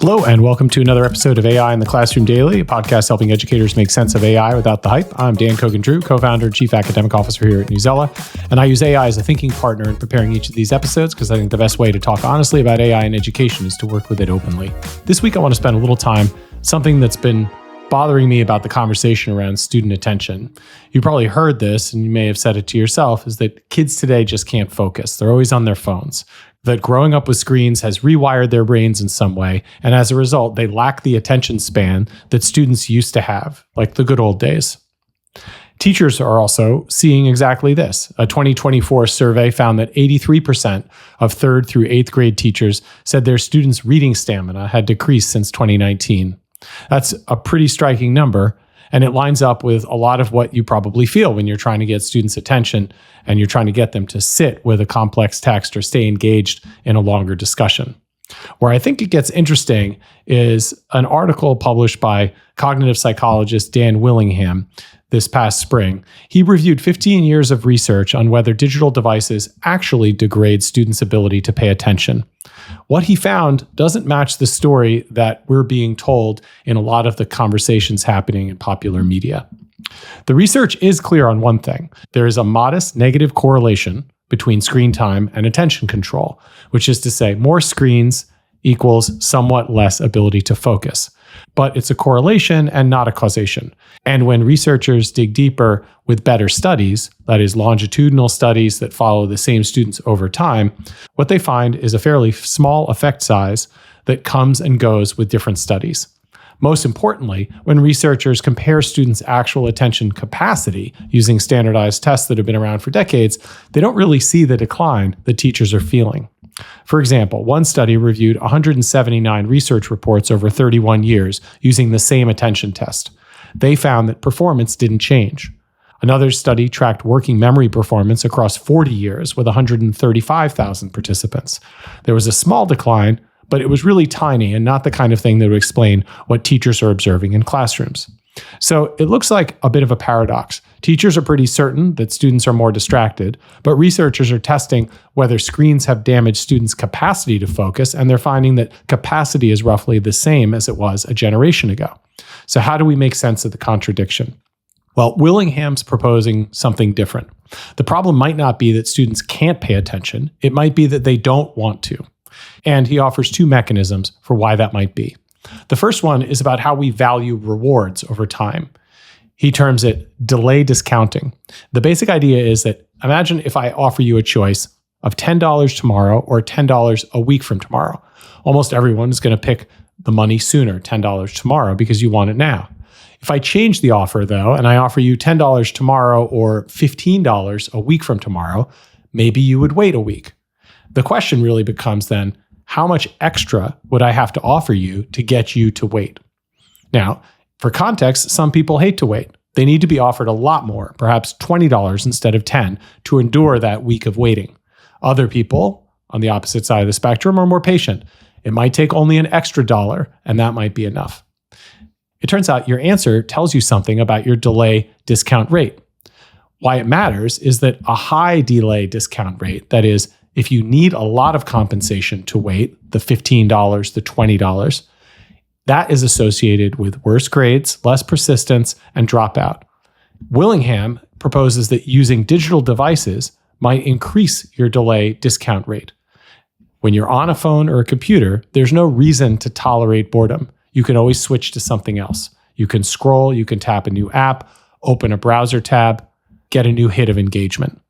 Hello, and welcome to another episode of AI in the Classroom Daily, a podcast helping educators make sense of AI without the hype. I'm Dan Cogan-Drew, co-founder and chief academic officer here at Newsela, and I use AI as a thinking partner in preparing each of these episodes because I think the best way to talk honestly about AI in education is to work with it openly. This week, I want to spend a little time something that's been bothering me about the conversation around student attention. You probably heard this, and you may have said it to yourself, is that kids today just can't focus. They're always on their phones. That growing up with screens has rewired their brains in some way, and as a result, they lack the attention span that students used to have, like the good old days. Teachers are also seeing exactly this. A 2024 survey found that 83% of 3rd through 8th grade teachers said their students' reading stamina had decreased since 2019. That's a pretty striking number, and it lines up with a lot of what you probably feel when you're trying to get students' attention and you're trying to get them to sit with a complex text or stay engaged in a longer discussion. Where I think it gets interesting is an article published by cognitive psychologist Dan Willingham this past spring. He reviewed 15 years of research on whether digital devices actually degrade students' ability to pay attention. What he found doesn't match the story that we're being told in a lot of the conversations happening in popular media. The research is clear on one thing. There is a modest negative correlation between screen time and attention control, which is to say more screens equals somewhat less ability to focus. But it's a correlation and not a causation. And when researchers dig deeper with better studies, that is longitudinal studies that follow the same students over time, what they find is a fairly small effect size that comes and goes with different studies. Most importantly, when researchers compare students' actual attention capacity using standardized tests that have been around for decades, they don't really see the decline that teachers are feeling. For example, one study reviewed 179 research reports over 31 years using the same attention test. They found that performance didn't change. Another study tracked working memory performance across 40 years with 135,000 participants. There was a small decline, but it was really tiny and not the kind of thing that would explain what teachers are observing in classrooms. So it looks like a bit of a paradox. Teachers are pretty certain that students are more distracted, but researchers are testing whether screens have damaged students' capacity to focus, and they're finding that capacity is roughly the same as it was a generation ago. So how do we make sense of the contradiction? Well, Willingham's proposing something different. The problem might not be that students can't pay attention. It might be that they don't want to. And he offers two mechanisms for why that might be. The first one is about how we value rewards over time. He terms it delay discounting. The basic idea is that imagine if I offer you a choice of $10 tomorrow or $10 a week from tomorrow. Almost everyone is going to pick the money sooner, $10 tomorrow, because you want it now. If I change the offer, though, and I offer you $10 tomorrow or $15 a week from tomorrow, maybe you would wait a week. The question really becomes then, how much extra would I have to offer you to get you to wait? Now, for context, some people hate to wait. They need to be offered a lot more, perhaps $20 instead of $10, to endure that week of waiting. Other people, on the opposite side of the spectrum, are more patient. It might take only an extra dollar, and that might be enough. It turns out your answer tells you something about your delay discount rate. Why it matters is that a high delay discount rate, that is, if you need a lot of compensation to wait, the $15, the $20, that is associated with worse grades, less persistence, and dropout. Willingham proposes that using digital devices might increase your delay discount rate. When you're on a phone or a computer, there's no reason to tolerate boredom. You can always switch to something else. You can scroll, you can tap a new app, open a browser tab, get a new hit of engagement.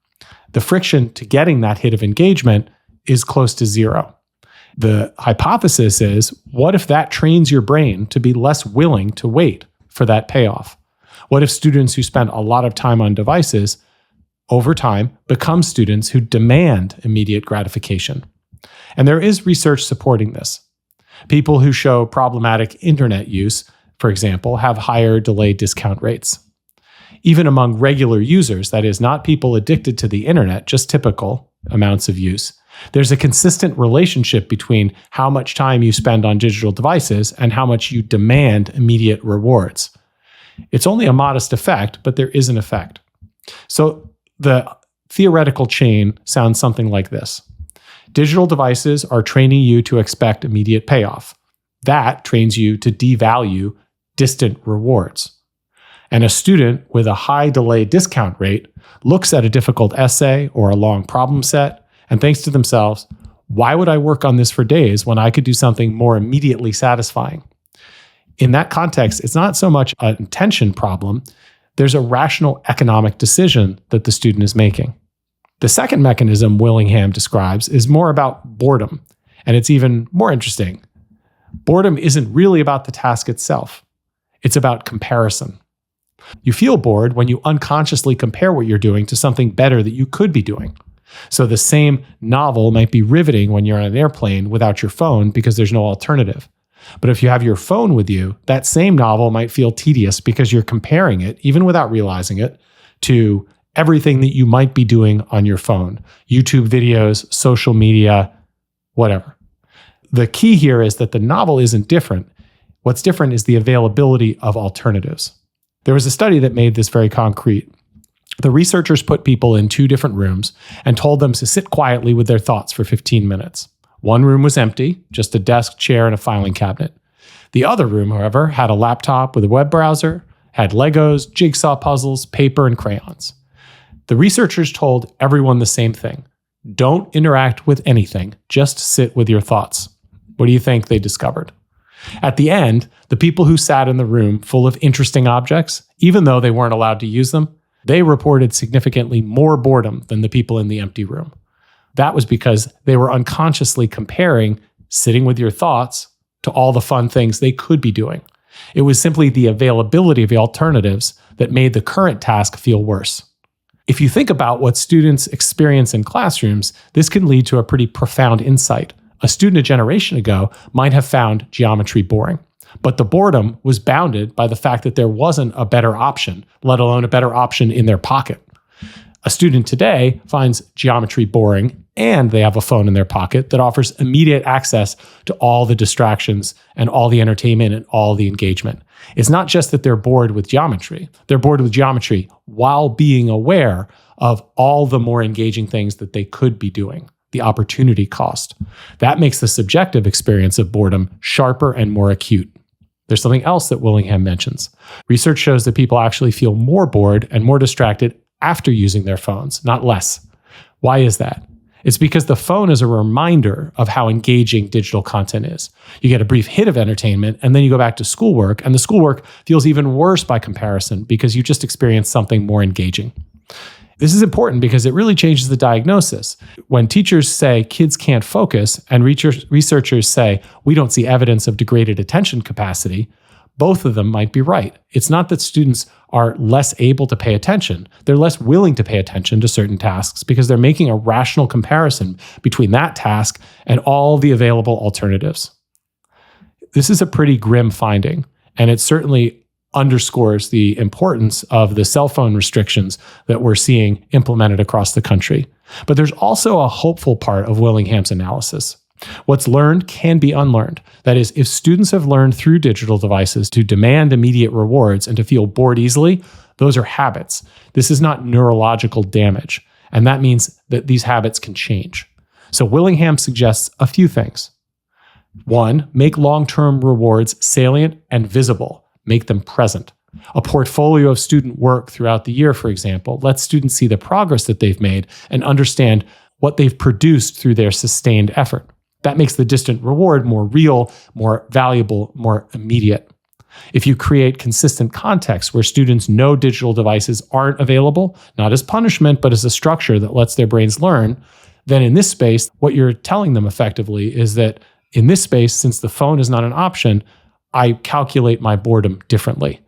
The friction to getting that hit of engagement is close to zero. The hypothesis is, what if that trains your brain to be less willing to wait for that payoff? What if students who spend a lot of time on devices over time become students who demand immediate gratification? And there is research supporting this. People who show problematic internet use, for example, have higher delay discount rates. Even among regular users, that is, not people addicted to the internet, just typical amounts of use, there's a consistent relationship between how much time you spend on digital devices and how much you demand immediate rewards. It's only a modest effect, but there is an effect. So the theoretical chain sounds something like this. Digital devices are training you to expect immediate payoff. That trains you to devalue distant rewards. And a student with a high delay discount rate looks at a difficult essay or a long problem set and thinks to themselves, why would I work on this for days when I could do something more immediately satisfying? In that context, it's not so much an intention problem. There's a rational economic decision that the student is making. The second mechanism Willingham describes is more about boredom, and it's even more interesting. Boredom isn't really about the task itself. It's about comparison. You feel bored when you unconsciously compare what you're doing to something better that you could be doing. So the same novel might be riveting when you're on an airplane without your phone because there's no alternative. But if you have your phone with you, that same novel might feel tedious because you're comparing it, even without realizing it, to everything that you might be doing on your phone. YouTube videos, social media, whatever. The key here is that the novel isn't different. What's different is the availability of alternatives. There was a study that made this very concrete. The researchers put people in 2 different rooms and told them to sit quietly with their thoughts for 15 minutes. One room was empty, just a desk, chair, and a filing cabinet. The other room, however, had a laptop with a web browser, had Legos, jigsaw puzzles, paper, and crayons. The researchers told everyone the same thing. Don't interact with anything, just sit with your thoughts. What do you think they discovered? At the end, the people who sat in the room full of interesting objects, even though they weren't allowed to use them, they reported significantly more boredom than the people in the empty room. That was because they were unconsciously comparing sitting with your thoughts to all the fun things they could be doing. It was simply the availability of the alternatives that made the current task feel worse. If you think about what students experience in classrooms, this can lead to a pretty profound insight. A student a generation ago might have found geometry boring, but the boredom was bounded by the fact that there wasn't a better option, let alone a better option in their pocket. A student today finds geometry boring and they have a phone in their pocket that offers immediate access to all the distractions and all the entertainment and all the engagement. It's not just that they're bored with geometry. They're bored with geometry while being aware of all the more engaging things that they could be doing, the opportunity cost. That makes the subjective experience of boredom sharper and more acute. There's something else that Willingham mentions. Research shows that people actually feel more bored and more distracted after using their phones, not less. Why is that? It's because the phone is a reminder of how engaging digital content is. You get a brief hit of entertainment, and then you go back to schoolwork, and the schoolwork feels even worse by comparison because you just experienced something more engaging. This is important because it really changes the diagnosis. When teachers say kids can't focus and researchers say we don't see evidence of degraded attention capacity, both of them might be right. It's not that students are less able to pay attention. They're less willing to pay attention to certain tasks because they're making a rational comparison between that task and all the available alternatives. This is a pretty grim finding, and it certainly underscores the importance of the cell phone restrictions that we're seeing implemented across the country. But there's also a hopeful part of Willingham's analysis. What's learned can be unlearned. That is, if students have learned through digital devices to demand immediate rewards and to feel bored easily, those are habits. This is not neurological damage. And that means that these habits can change. So Willingham suggests a few things. 1, make long-term rewards salient and visible. Make them present. A portfolio of student work throughout the year, for example, lets students see the progress that they've made and understand what they've produced through their sustained effort. That makes the distant reward more real, more valuable, more immediate. If you create consistent context where students know digital devices aren't available, not as punishment, but as a structure that lets their brains learn, then in this space, what you're telling them effectively is that in this space, since the phone is not an option, I calculate my boredom differently.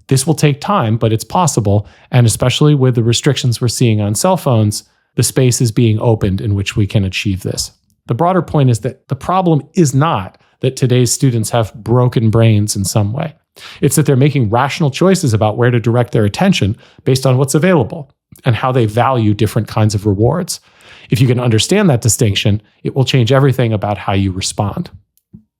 This will take time, but it's possible. And especially with the restrictions we're seeing on cell phones, the space is being opened in which we can achieve this. The broader point is that the problem is not that today's students have broken brains in some way. It's that they're making rational choices about where to direct their attention based on what's available and how they value different kinds of rewards. If you can understand that distinction, it will change everything about how you respond.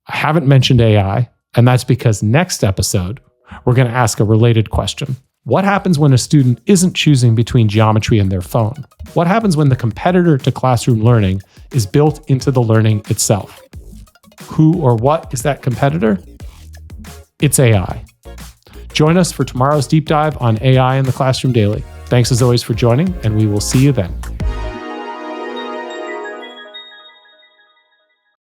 I haven't mentioned AI, and that's because next episode, we're going to ask a related question. What happens when a student isn't choosing between geometry and their phone? What happens when the competitor to classroom learning is built into the learning itself? Who or what is that competitor? It's AI. Join us for tomorrow's deep dive on AI in the Classroom Daily. Thanks as always for joining, and we will see you then.